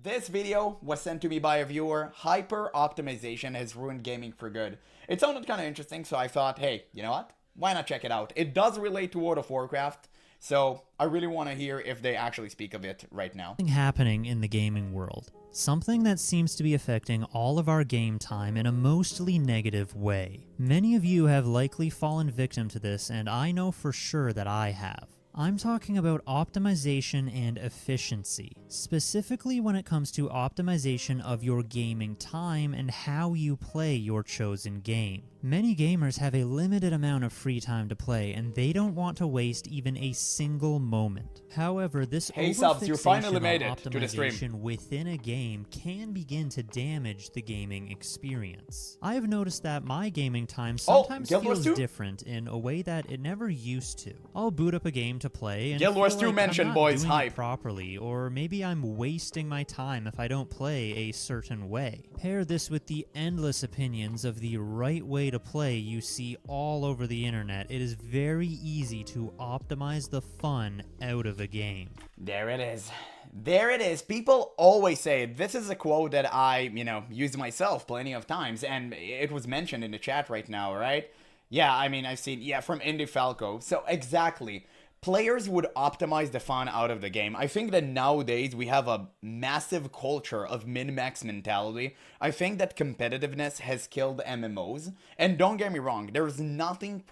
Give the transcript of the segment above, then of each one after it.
This video was sent to me by a viewer. Hyper optimization has ruined gaming for good. It sounded kind of interesting, so I thought, hey, you know what? Why not check it out? It does relate to World of Warcraft, so I really want to hear if they actually speak of it right now. Something happening in the gaming world. Something that seems to be affecting all of our game time in a mostly negative way. Many of you have likely fallen victim to this, and I know for sure that I have. I'm talking about optimization and efficiency, specifically when it comes to optimization of your gaming time and how you play your chosen game. Many gamers have a limited amount of free time to play, and they don't want to waste even a single moment. However, this optimization within a game can begin to damage the gaming experience. I have noticed that my gaming time sometimes feels different in a way that it never used to. I'll boot up a game to play and Guild Wars 2 mentioned, boys, hype properly, or maybe I'm wasting my time if I don't play a certain way. Pair this with the endless opinions of the right way to play you see all over the internet. It is very easy to optimize the fun out of a game. There it is. There it is. People always say, this is a quote that I, use myself plenty of times, and it was mentioned in the chat right now, right? Yeah, I mean, I've seen, from Indie Falco. So exactly. Players would optimize the fun out of the game. I think that nowadays we have a massive culture of min-max mentality. I think that competitiveness has killed MMOs. And don't get me wrong, there's nothing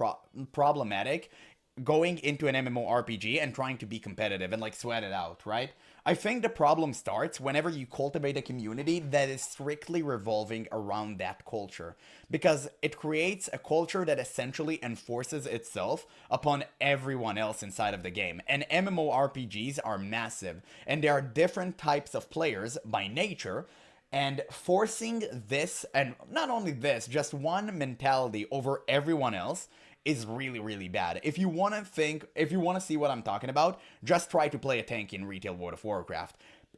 problematic going into an MMORPG and trying to be competitive and like sweat it out, right? I think the problem starts whenever you cultivate a community that is strictly revolving around that culture, because it creates a culture that essentially enforces itself upon everyone else inside of the game. And MMORPGs are massive, and there are different types of players by nature, and forcing this, and not only this, just one mentality over everyone else is really, really bad. If you want to see what I'm talking about, just try to play a tank in retail World of Warcraft.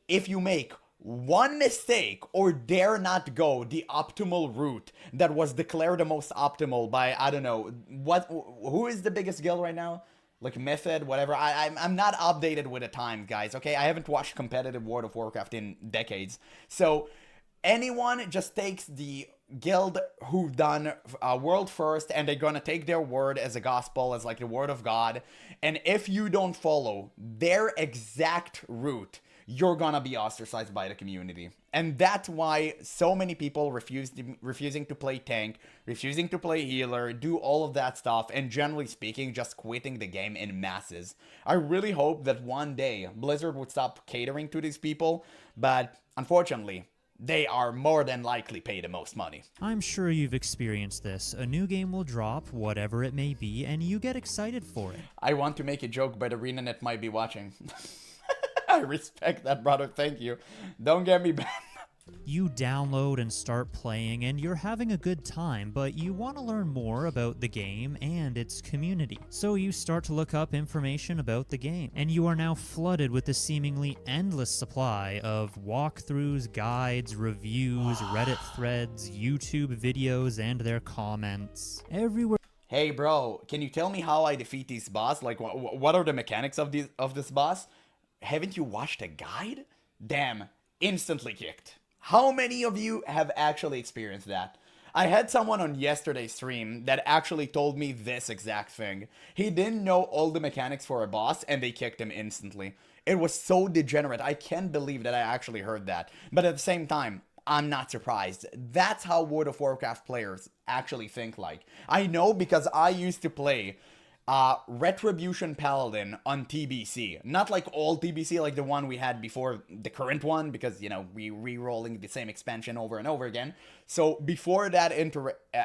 If you make one mistake or dare not go the optimal route that was declared the most optimal by, I don't know, who is the biggest guild right now? Like Method, whatever. I'm not updated with the times, guys, okay? I haven't watched competitive World of Warcraft in decades. So anyone just takes the guild who've done world first, and they're gonna take their word as a gospel, as like the word of God, and if you don't follow their exact route, you're gonna be ostracized by the community. And that's why so many people refusing to play tank, refusing to play healer, do all of that stuff, and generally speaking, just quitting the game in masses. I really hope that one day Blizzard would stop catering to these people, but unfortunately, they are more than likely pay the most money. I'm sure you've experienced this. A new game will drop, whatever it may be, and you get excited for it. I want to make a joke, but ArenaNet might be watching. I respect that, brother. Thank you. Don't get me banned. You download and start playing, and you're having a good time, but you want to learn more about the game and its community. So you start to look up information about the game, and you are now flooded with the seemingly endless supply of walkthroughs, guides, reviews, Reddit threads, YouTube videos, and their comments. Everywhere. Hey bro, can you tell me how I defeat this boss? Like, what are the mechanics of this boss? Haven't you watched a guide? Damn, instantly kicked. How many of you have actually experienced that? I had someone on yesterday's stream that actually told me this exact thing. He didn't know all the mechanics for a boss, and they kicked him instantly. It was so degenerate. I can't believe that I actually heard that. But at the same time, I'm not surprised. That's how World of Warcraft players actually think like. I know because I used to play Retribution Paladin on TBC. Not like all TBC, like the one we had before the current one, because, we re-rolling the same expansion over and over again. So before that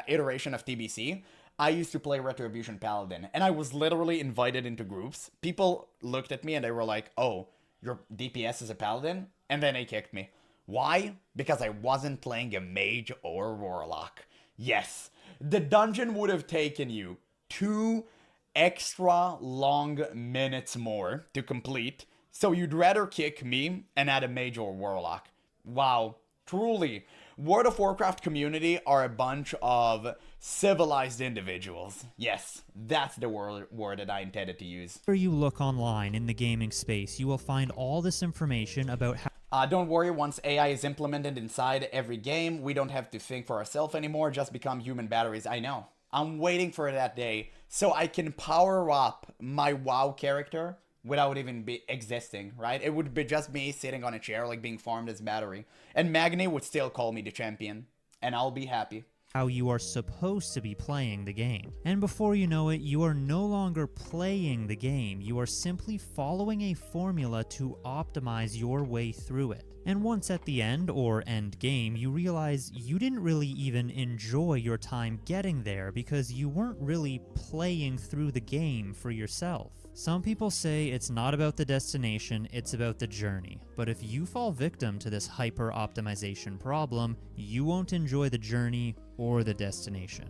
iteration of TBC, I used to play Retribution Paladin, and I was literally invited into groups. People looked at me and they were like, oh, your DPS is a Paladin? And then they kicked me. Why? Because I wasn't playing a mage or warlock. Yes, the dungeon would have taken you 2 extra long minutes more to complete, so you'd rather kick me and add a mage or warlock. Wow, truly, World of Warcraft community are a bunch of civilized individuals. Yes, that's the word that I intended to use. Where you look online in the gaming space, you will find all this information about how Don't worry, once AI is implemented inside every game, we don't have to think for ourselves anymore, just become human batteries. I know. I'm waiting for that day so I can power up my WoW character without even existing, right? It would be just me sitting on a chair, like being farmed as battery. And Magni would still call me the champion, and I'll be happy. How you are supposed to be playing the game. And before you know it, you are no longer playing the game, you are simply following a formula to optimize your way through it. And once at the end, or end game, you realize you didn't really even enjoy your time getting there because you weren't really playing through the game for yourself. Some people say it's not about the destination, it's about the journey. But if you fall victim to this hyper-optimization problem, you won't enjoy the journey or the destination.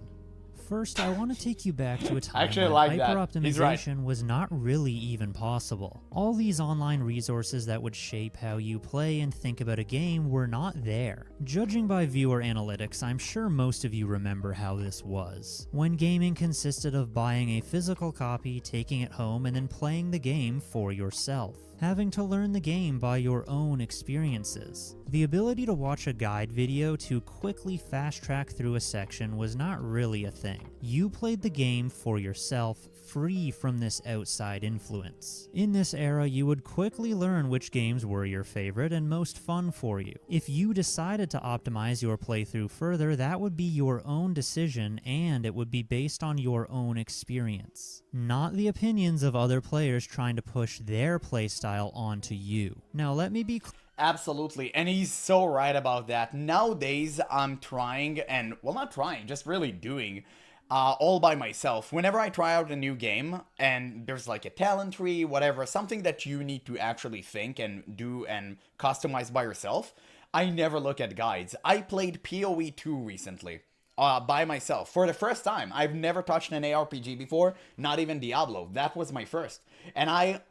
First, I want to take you back to a time when hyper-optimization was not really even possible. All these online resources that would shape how you play and think about a game were not there. Judging by viewer analytics, I'm sure most of you remember how this was. When gaming consisted of buying a physical copy, taking it home, and then playing the game for yourself. Having to learn the game by your own experiences. The ability to watch a guide video to quickly fast track through a section was not really a thing. You played the game for yourself, free from this outside influence. In this era, you would quickly learn which games were your favorite and most fun for you. If you decided to optimize your playthrough further, that would be your own decision and it would be based on your own experience, not the opinions of other players trying to push their playstyle onto you. Now let me be clear. Absolutely, and he's so right about that. Nowadays, I'm trying, and, well, not trying, just really doing, all by myself. Whenever I try out a new game, and there's like a talent tree, whatever, something that you need to actually think and do and customize by yourself, I never look at guides. I played PoE 2 recently, by myself, for the first time. I've never touched an ARPG before, not even Diablo. That was my first. And I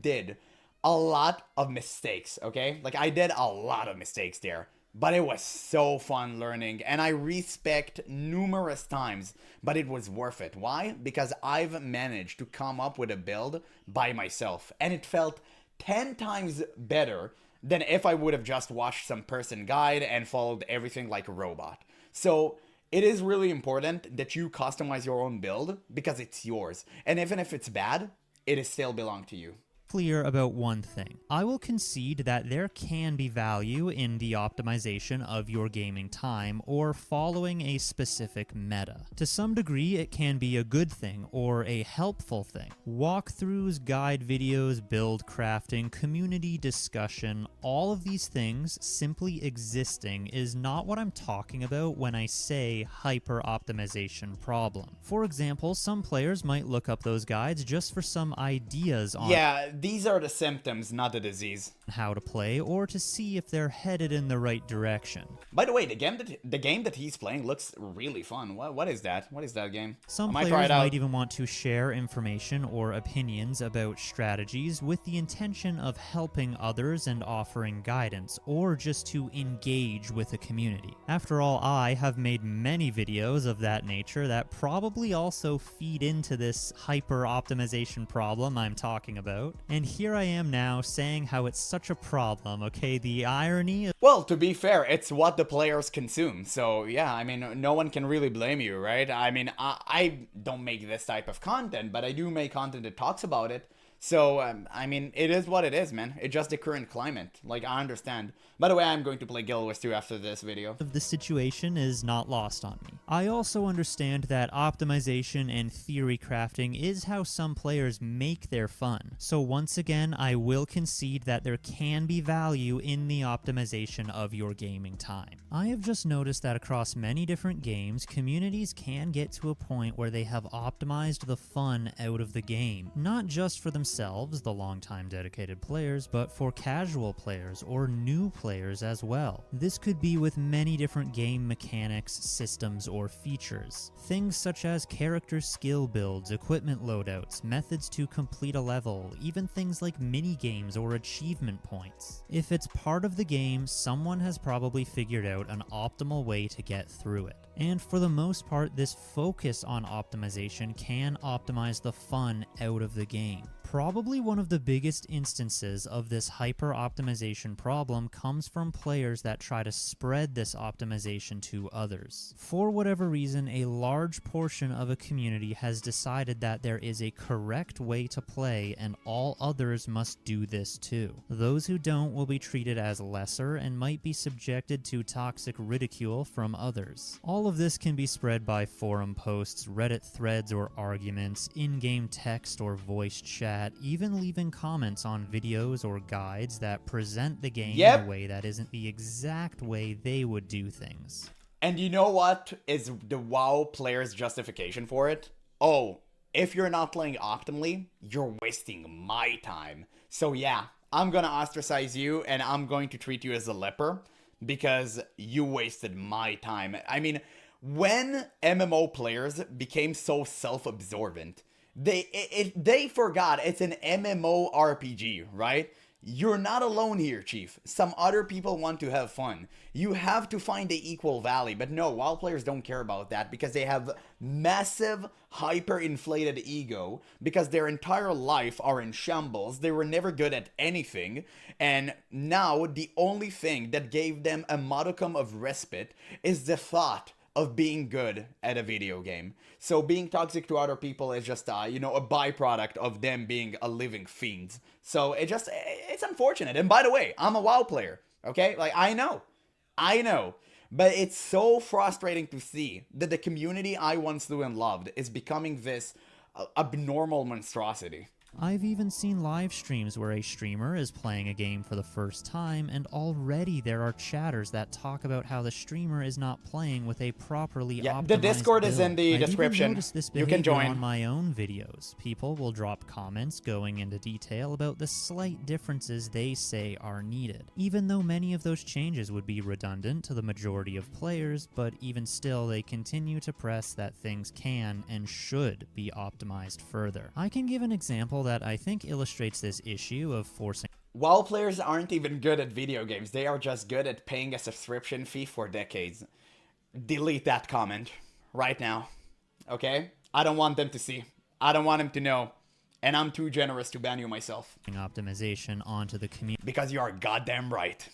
did a lot of mistakes, okay? Like, I did a lot of mistakes there, but it was so fun learning, and I respect numerous times, but it was worth it. Why? Because I've managed to come up with a build by myself, and it felt 10 times better than if I would have just watched some person guide and followed everything like a robot. So it is really important that you customize your own build because it's yours, and even if it's bad, it is still belong to you. Clear about one thing. I will concede that there can be value in the optimization of your gaming time or following a specific meta. To some degree, it can be a good thing or a helpful thing. Walkthroughs, guide videos, build crafting, community discussion, all of these things simply existing is not what I'm talking about when I say hyper-optimization problem. For example, some players might look up those guides just for some ideas on these are the symptoms, not the disease. How to play, or to see if they're headed in the right direction. By the way, the game that he's playing looks really fun. What is that? What is that game? Some players might even want to share information or opinions about strategies with the intention of helping others and offering guidance, or just to engage with the community. After all, I have made many videos of that nature that probably also feed into this hyper-optimization problem I'm talking about. And here I am now saying how it's such a problem, okay? The irony is... Well, to be fair, it's what the players consume. So, yeah, I mean, no one can really blame you, right? I mean, I don't make this type of content, but I do make content that talks about it. So, I mean, it is what it is, man. It's just the current climate. Like, I understand. By the way, I'm going to play Guild Wars 2 after this video. The situation is not lost on me. I also understand that optimization and theory crafting is how some players make their fun. So once again, I will concede that there can be value in the optimization of your gaming time. I have just noticed that across many different games, communities can get to a point where they have optimized the fun out of the game. Not just for themselves, the longtime dedicated players, but for casual players or new players as well. This could be with many different game mechanics, systems, or features. Things such as character skill builds, equipment loadouts, methods to complete a level, even things like mini-games or achievement points. If it's part of the game, someone has probably figured out an optimal way to get through it. And for the most part, this focus on optimization can optimize the fun out of the game. Probably one of the biggest instances of this hyper-optimization problem comes from players that try to spread this optimization to others. For whatever reason, a large portion of a community has decided that there is a correct way to play and all others must do this too. Those who don't will be treated as lesser and might be subjected to toxic ridicule from others. All of this can be spread by forum posts, Reddit threads or arguments, in-game text or voice chat, even leaving comments on videos or guides that present the game in a way that isn't the exact way they would do things. And you know what is the WoW player's justification for it? Oh, if you're not playing optimally, you're wasting my time. So yeah, I'm gonna ostracize you and I'm going to treat you as a leper because you wasted my time. I mean, when MMO players became so self-absorbent, they forgot it's an MMO RPG, right? You're not alone here, Chief. Some other people want to have fun. You have to find the equal value. But no, WoW players don't care about that because they have massive, hyper-inflated ego because their entire life are in shambles. They were never good at anything. And now the only thing that gave them a modicum of respite is the thought of being good at a video game. So being toxic to other people is just, you know, a byproduct of them being a living fiend. So it's unfortunate. And by the way, I'm a WoW player, okay? Like, I know. But it's so frustrating to see that the community I once knew and loved is becoming this abnormal monstrosity. I've even seen live streams where a streamer is playing a game for the first time and already there are chatters that talk about how the streamer is not playing with a properly optimized the Discord build. is in the description. I've even noticed this you can join on my own videos. People will drop comments going into detail about the slight differences they say are needed. Even though many of those changes would be redundant to the majority of players, but even still they continue to press that things can and should be optimized further. I can give an example that I think illustrates this issue of forcing. WoW players aren't even good at video games. They are just good at paying a subscription fee for decades. Delete that comment right now, okay? I don't want them to see. I don't want them to know. And I'm too generous to ban you myself. Optimization onto the community. Because you are goddamn right.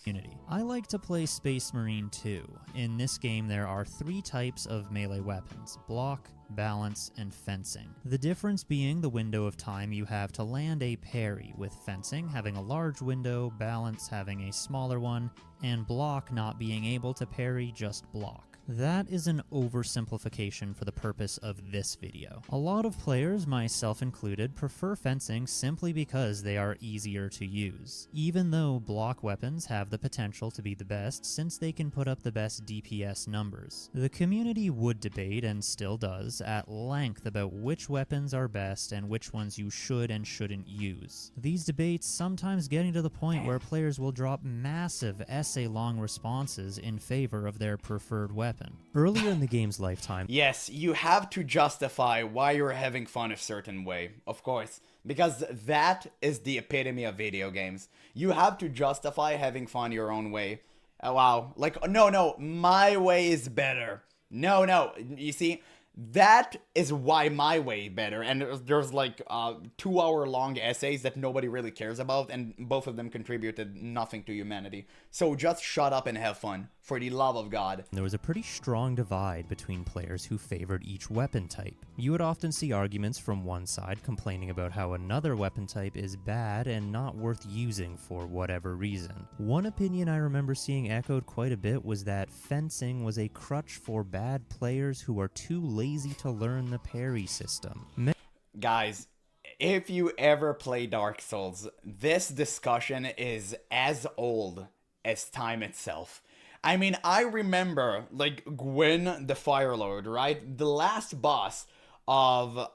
I like to play Space Marine 2. In this game there are 3 types of melee weapons: block, balance, and fencing. The difference being the window of time you have to land a parry, with fencing having a large window, balance having a smaller one, and block not being able to parry, just block. That is an oversimplification for the purpose of this video. A lot of players, myself included, prefer fencing simply because they are easier to use, even though block weapons have the potential to be the best since they can put up the best DPS numbers. The community would debate, and still does, at length about which weapons are best and which ones you should and shouldn't use. These debates sometimes getting to the point where players will drop massive essay-long responses in favor of their preferred weapon. Earlier in the game's lifetime, yes, you have to justify why you're having fun a certain way, of course, because that is the epitome of video games. You have to justify having fun your own way. Wow, like, no, my way is better. No, you see, that is why my way better. And there's like 2-hour-long essays that nobody really cares about, and both of them contributed nothing to humanity. So just shut up and have fun, for the love of God. There was a pretty strong divide between players who favored each weapon type. You would often see arguments from one side complaining about how another weapon type is bad and not worth using for whatever reason. One opinion I remember seeing echoed quite a bit was that fencing was a crutch for bad players who are too lazy to learn the parry system. Guys, if you ever play Dark Souls, this discussion is as old as time itself. I mean, I remember, like, Gwyn the Firelord, right? The last boss of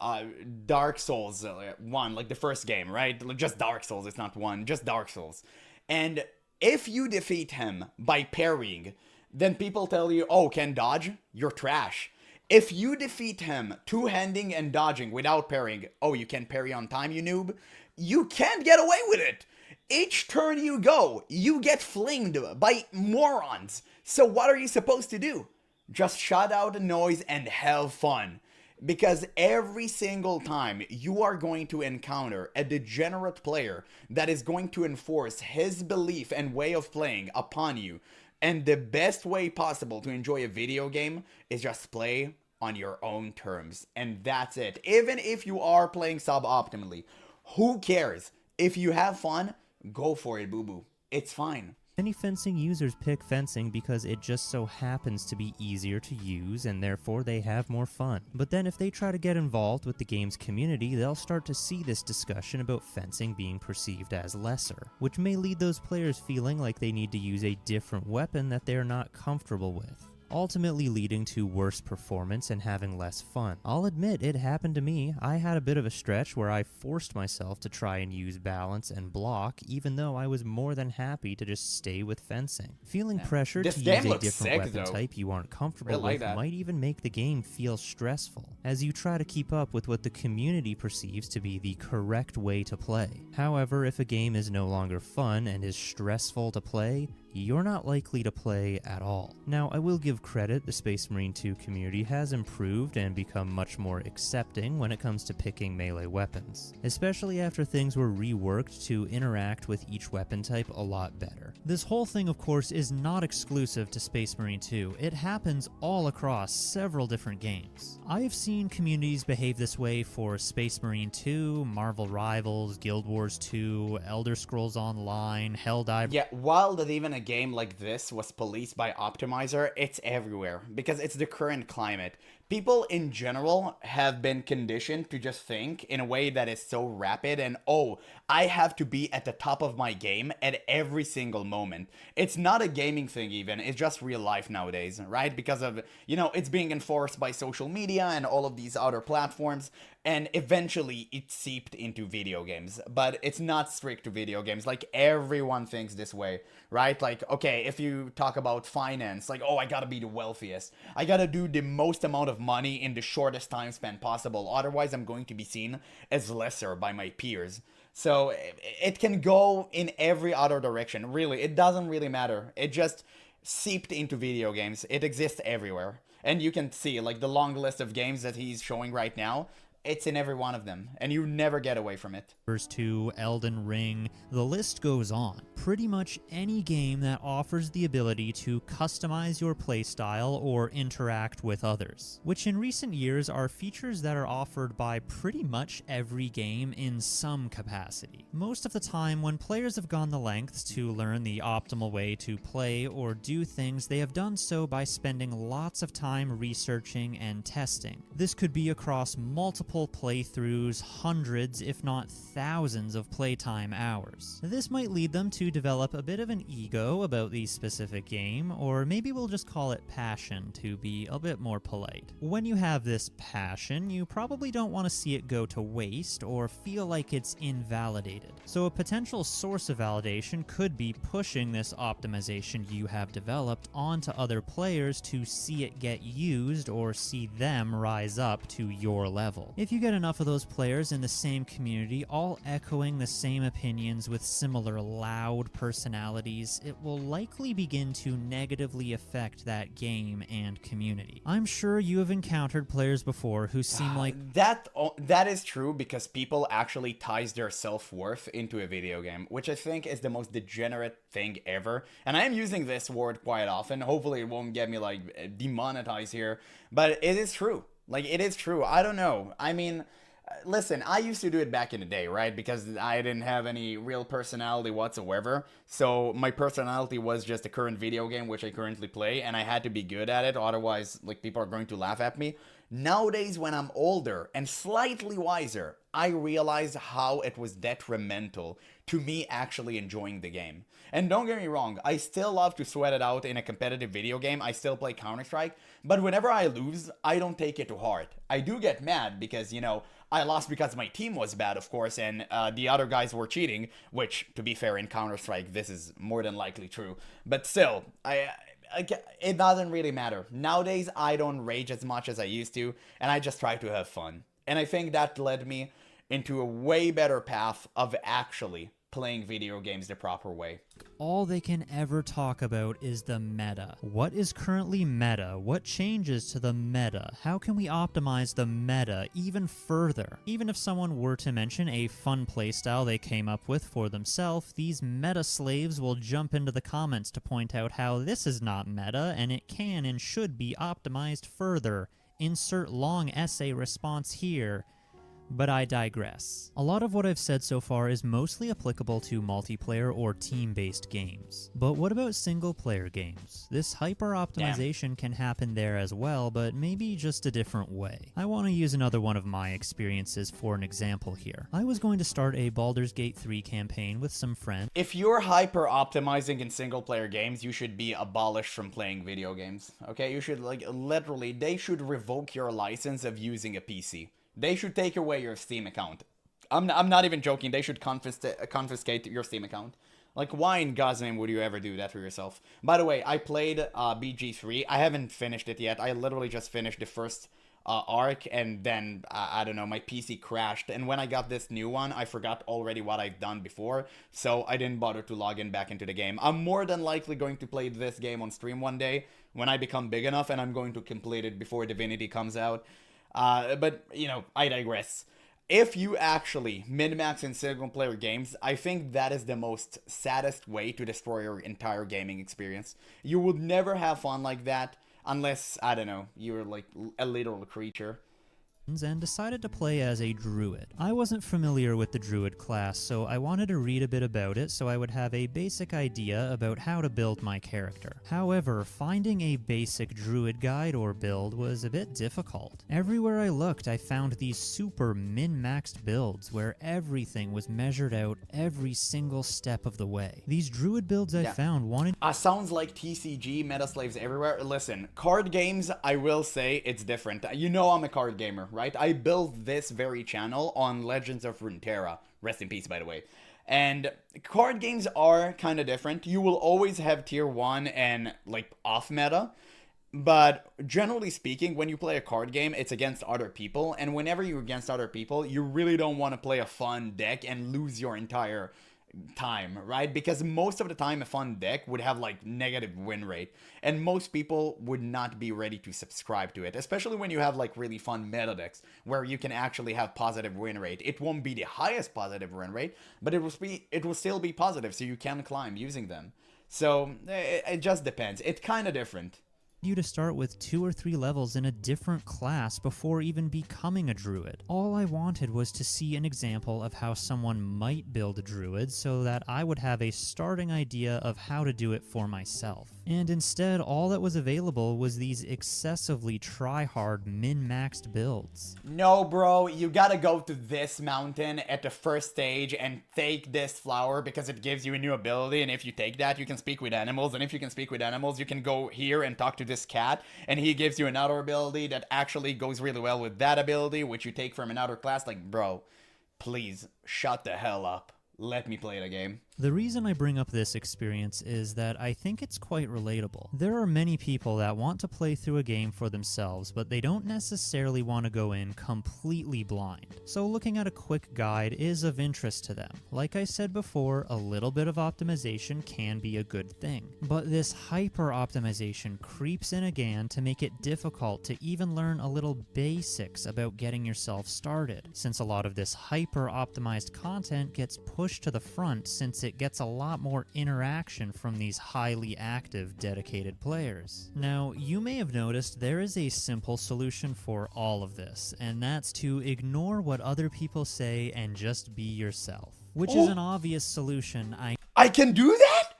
Dark Souls 1, like the first game, right? Like, just Dark Souls, it's not 1, just Dark Souls. And if you defeat him by parrying, then people tell you, oh, can dodge? You're trash. If you defeat him two-handing and dodging without parrying, oh, you can parry on time, you noob? You can't get away with it. Each turn you go, you get flinged by morons. So what are you supposed to do? Just shut out the noise and have fun. Because every single time you are going to encounter a degenerate player that is going to enforce his belief and way of playing upon you, and the best way possible to enjoy a video game is just play on your own terms. And that's it. Even if you are playing suboptimally, who cares? If you have fun, go for it, boo boo. It's fine. Many fencing users pick fencing because it just so happens to be easier to use and therefore they have more fun. But then if they try to get involved with the game's community, they'll start to see this discussion about fencing being perceived as lesser, which may lead those players feeling like they need to use a different weapon that they're not comfortable with, ultimately leading to worse performance and having less fun. I'll admit it happened to me. I had a bit of a stretch where I forced myself to try and use balance and block, even though I was more than happy to just stay with fencing. Feeling pressured to use a different weapon type you aren't comfortable with might even make the game feel stressful, as you try to keep up with what the community perceives to be the correct way to play. However, if a game is no longer fun and is stressful to play, you're not likely to play at all. Now, I will give credit, the Space Marine 2 community has improved and become much more accepting when it comes to picking melee weapons, especially after things were reworked to interact with each weapon type a lot better. This whole thing, of course, is not exclusive to Space Marine 2. It happens all across several different games. I have seen communities behave this way for Space Marine 2, Marvel Rivals, Guild Wars 2, Elder Scrolls Online, Helldive. Yeah, while that even a game like this was policed by Optimizer, it's everywhere because it's the current climate. People in general have been conditioned to just think in a way that is so rapid and, oh, I have to be at the top of my game at every single moment. It's not a gaming thing even, it's just real life nowadays, right? Because of, it's being enforced by social media and all of these other platforms, and eventually it seeped into video games. But it's not strict to video games, like everyone thinks this way, right? Like, okay, if you talk about finance, like, oh, I gotta be the wealthiest. I gotta do the most amount of money in the shortest time span possible. Otherwise, I'm going to be seen as lesser by my peers. So it can go in every other direction. Really, it doesn't really matter. It just seeped into video games. It exists everywhere. And you can see, like, the long list of games that he's showing right now, it's in every one of them, and you never get away from it. First 2, Elden Ring, the list goes on. Pretty much any game that offers the ability to customize your playstyle or interact with others, which in recent years are features that are offered by pretty much every game in some capacity. Most of the time, when players have gone the lengths to learn the optimal way to play or do things, they have done so by spending lots of time researching and testing. This could be across multiple playthroughs, hundreds if not thousands of playtime hours. This might lead them to develop a bit of an ego about the specific game, or maybe we'll just call it passion to be a bit more polite. When you have this passion, you probably don't want to see it go to waste or feel like it's invalidated. So a potential source of validation could be pushing this optimization you have developed onto other players to see it get used or see them rise up to your level. If you get enough of those players in the same community, all echoing the same opinions with similar loud personalities, it will likely begin to negatively affect that game and community. I'm sure you have encountered players before who seem like... That is true, because people actually ties their self-worth into a video game, which I think is the most degenerate thing ever. And I am using this word quite often. Hopefully it won't get me, like, demonetized here, but it is true. Like, it is true. I don't know. I mean, listen, I used to do it back in the day, right? Because I didn't have any real personality whatsoever. So my personality was just the current video game which I currently play, and I had to be good at it. Otherwise, like, people are going to laugh at me. Nowadays, when I'm older and slightly wiser, I realized how it was detrimental to me actually enjoying the game. And don't get me wrong, I still love to sweat it out in a competitive video game. I still play Counter-Strike, but whenever I lose, I don't take it to heart. I do get mad because, I lost because my team was bad, of course, and the other guys were cheating, which, to be fair, in Counter-Strike, this is more than likely true. But still, it doesn't really matter. Nowadays, I don't rage as much as I used to, and I just try to have fun. And I think that led me into a way better path of actually playing video games the proper way. All they can ever talk about is the meta. What is currently meta? What changes to the meta? How can we optimize the meta even further? Even if someone were to mention a fun playstyle they came up with for themselves, these meta slaves will jump into the comments to point out how this is not meta and it can and should be optimized further. Insert long essay response here. But I digress. A lot of what I've said so far is mostly applicable to multiplayer or team-based games. But what about single-player games? This hyper-optimization can happen there as well, but maybe just a different way. I want to use another one of my experiences for an example here. I was going to start a Baldur's Gate 3 campaign with some friends. If you're hyper-optimizing in single-player games, you should be abolished from playing video games. Okay, you should, like, literally, they should revoke your license of using a PC. They should take away your Steam account. I'm not even joking. They should confiscate your Steam account. Like, why in God's name would you ever do that for yourself? By the way, I played BG3. I haven't finished it yet. I literally just finished the first arc, and then, I don't know, my PC crashed. And when I got this new one, I forgot already what I've done before, so I didn't bother to log in back into the game. I'm more than likely going to play this game on stream one day when I become big enough, and I'm going to complete it before Divinity comes out. But, you know, I digress. If you actually min-max in single-player games, I think that is the most saddest way to destroy your entire gaming experience. You would never have fun like that unless, I don't know, you're like a literal creature. And decided to play as a druid. I wasn't familiar with the druid class, so I wanted to read a bit about it so I would have a basic idea about how to build my character. However, finding a basic druid guide or build was a bit difficult. Everywhere I looked, I found these super min-maxed builds where everything was measured out every single step of the way. These druid builds I found wanted... Sounds like TCG, meta slaves everywhere. Listen, card games, I will say it's different. You know I'm a card gamer, right? I built this very channel on Legends of Runeterra. Rest in peace, by the way. And card games are kind of different. You will always have tier 1 and, like, off-meta. But generally speaking, when you play a card game, it's against other people. And whenever you're against other people, you really don't want to play a fun deck and lose your entire time, right? Because most of the time a fun deck would have like negative win rate, and most people would not be ready to subscribe to it, especially when you have like really fun meta decks where you can actually have positive win rate. It won't be the highest positive win rate, but it will still be positive, so you can climb using them. So it just depends. It's kind of different. You to start with 2 or 3 levels in a different class before even becoming a druid. All I wanted was to see an example of how someone might build a druid so that I would have a starting idea of how to do it for myself. And instead, all that was available was these excessively try-hard min-maxed builds. No, bro, you gotta go to this mountain at the first stage and take this flower because it gives you a new ability, and if you take that, you can speak with animals, and if you can speak with animals, you can go here and talk to this cat, and he gives you another ability that actually goes really well with that ability, which you take from another class. Like, bro, please, shut the hell up. Let me play the game. The reason I bring up this experience is that I think it's quite relatable. There are many people that want to play through a game for themselves, but they don't necessarily want to go in completely blind. So looking at a quick guide is of interest to them. Like I said before, a little bit of optimization can be a good thing. But this hyper-optimization creeps in again to make it difficult to even learn a little basics about getting yourself started, since a lot of this hyper-optimized content gets pushed to the front since it gets a lot more interaction from these highly active, dedicated players. Now, you may have noticed there is a simple solution for all of this, and that's to ignore what other people say and just be yourself. Which is an obvious solution, I can do that?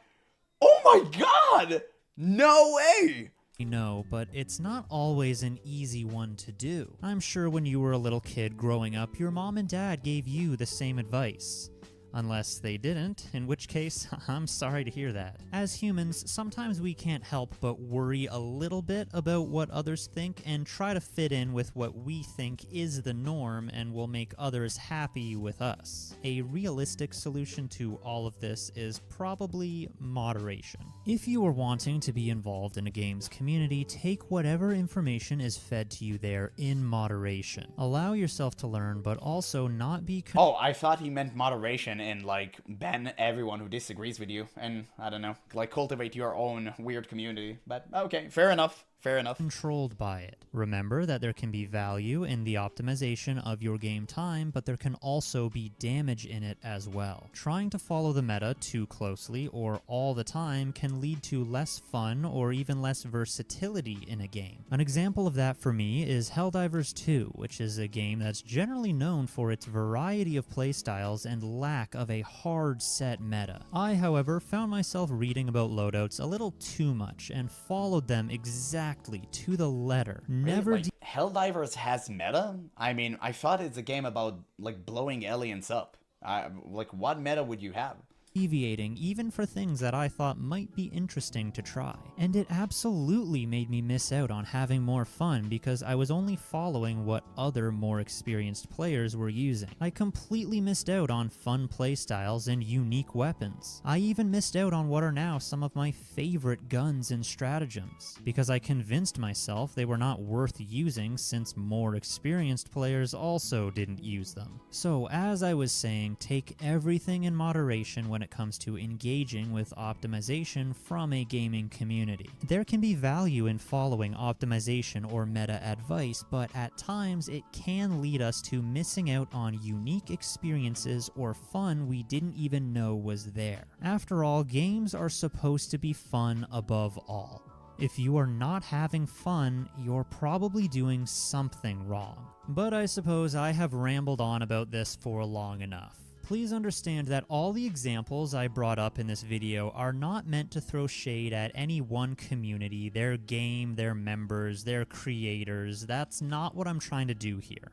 Oh my god! No way! know, but it's not always an easy one to do. I'm sure when you were a little kid growing up, your mom and dad gave you the same advice. Unless they didn't, in which case, I'm sorry to hear that. As humans, sometimes we can't help but worry a little bit about what others think and try to fit in with what we think is the norm and will make others happy with us. A realistic solution to all of this is probably moderation. If you are wanting to be involved in a game's community, take whatever information is fed to you there in moderation. Allow yourself to learn, but also not be Oh, I thought he meant moderation and like ban everyone who disagrees with you and I don't know, like cultivate your own weird community. But okay, fair enough. Fair enough. controlled by it. Remember that there can be value in the optimization of your game time, but there can also be damage in it as well. Trying to follow the meta too closely or all the time can lead to less fun or even less versatility in a game. An example of that for me is Helldivers 2, which is a game that's generally known for its variety of playstyles and lack of a hard set meta. I, however, found myself reading about loadouts a little too much and followed them exactly to the letter. Never like, Helldivers has meta? I mean, I thought it's a game about like blowing aliens up. Like, what meta would you have? deviating even for things that I thought might be interesting to try. And it absolutely made me miss out on having more fun because I was only following what other more experienced players were using. I completely missed out on fun playstyles and unique weapons. I even missed out on what are now some of my favorite guns and stratagems, because I convinced myself they were not worth using since more experienced players also didn't use them. So as I was saying, take everything in moderation when it comes to engaging with optimization from a gaming community. There can be value in following optimization or meta advice, but at times it can lead us to missing out on unique experiences or fun we didn't even know was there. After all, games are supposed to be fun above all. If you are not having fun, you're probably doing something wrong. But I suppose I have rambled on about this for long enough. Please understand that all the examples I brought up in this video are not meant to throw shade at any one community, their game, their members, their creators. That's not what I'm trying to do here.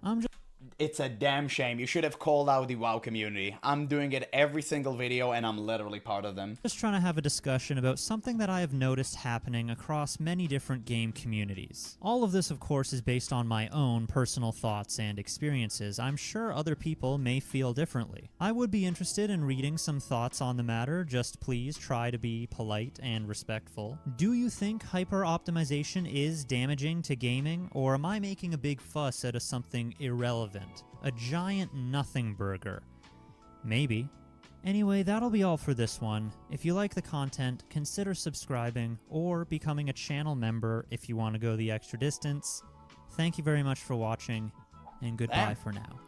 It's a damn shame. You should have called out the WoW community. I'm doing it every single video and I'm literally part of them. Just trying to have a discussion about something that I have noticed happening across many different game communities. All of this, of course, is based on my own personal thoughts and experiences. I'm sure other people may feel differently. I would be interested in reading some thoughts on the matter. Just please try to be polite and respectful. Do you think hyper-optimization is damaging to gaming, or am I making a big fuss out of something irrelevant? A giant nothing burger. Maybe. Anyway, that'll be all for this one. If you like the content, consider subscribing or becoming a channel member if you want to go the extra distance. Thank you very much for watching, and goodbye for now.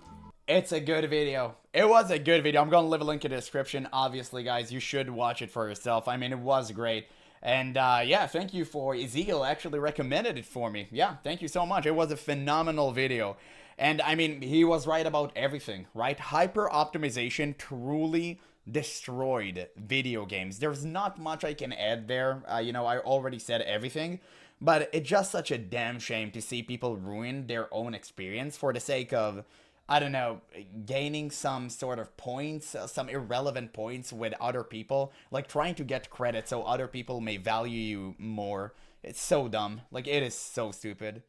It's a good video. It was a good video. I'm going to leave a link in the description. Obviously, guys, you should watch it for yourself. I mean, it was great. And yeah, thank you for Ezekiel actually recommended it for me. Yeah, thank you so much. It was a phenomenal video. And I mean, he was right about everything, right? Hyper optimization truly destroyed video games. There's not much I can add there. You know, I already said everything, but it's just such a damn shame to see people ruin their own experience for the sake of, I don't know, gaining some sort of points, some irrelevant points with other people, like trying to get credit so other people may value you more. It's so dumb. Like, it is so stupid.